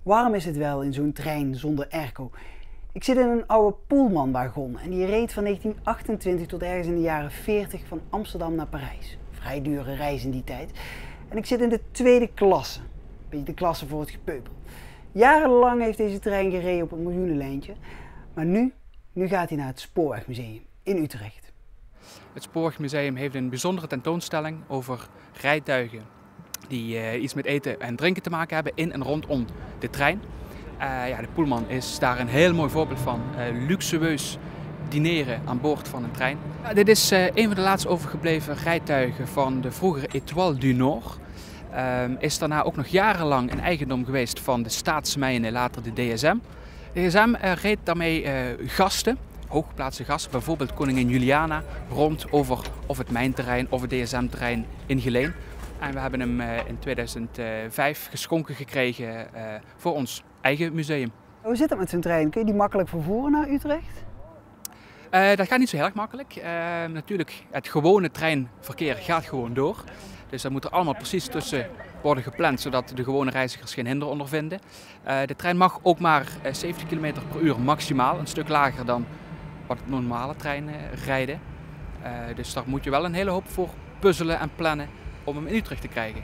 Warm is het wel in zo'n trein zonder airco. Ik zit in een oude Pullman-wagon en die reed van 1928 tot ergens in de jaren 40 van Amsterdam naar Parijs. Vrij dure reis in die tijd. En ik zit in de tweede klasse. Een beetje de klasse voor het gepeupel. Jarenlang heeft deze trein gereden op een miljoenenlijntje. Maar nu gaat hij naar het Spoorwegmuseum in Utrecht. Het Spoorwegmuseum heeft een bijzondere tentoonstelling over rijtuigen die iets met eten en drinken te maken hebben in en rondom de trein. De Pullman is daar een heel mooi voorbeeld van. Luxueus dineren aan boord van een trein. Dit is een van de laatst overgebleven rijtuigen van de vroegere Étoile du Nord. Is daarna ook nog jarenlang een eigendom geweest van de Staatsmijnen, later de DSM. De DSM reed daarmee gasten, hooggeplaatste gasten, bijvoorbeeld koningin Juliana, rond over of het mijnterrein of het DSM-terrein in Geleen. En we hebben hem in 2005 geschonken gekregen voor ons eigen museum. Hoe zit het met zo'n trein? Kun je die makkelijk vervoeren naar Utrecht? Dat gaat niet zo heel erg makkelijk. Natuurlijk, het gewone treinverkeer gaat gewoon door. Dus dat moet er allemaal precies tussen worden gepland, zodat de gewone reizigers geen hinder ondervinden. De trein mag ook maar 70 km per uur maximaal, een stuk lager dan wat het normale treinen rijden. Dus daar moet je wel een hele hoop voor puzzelen en plannen om hem in Utrecht te krijgen.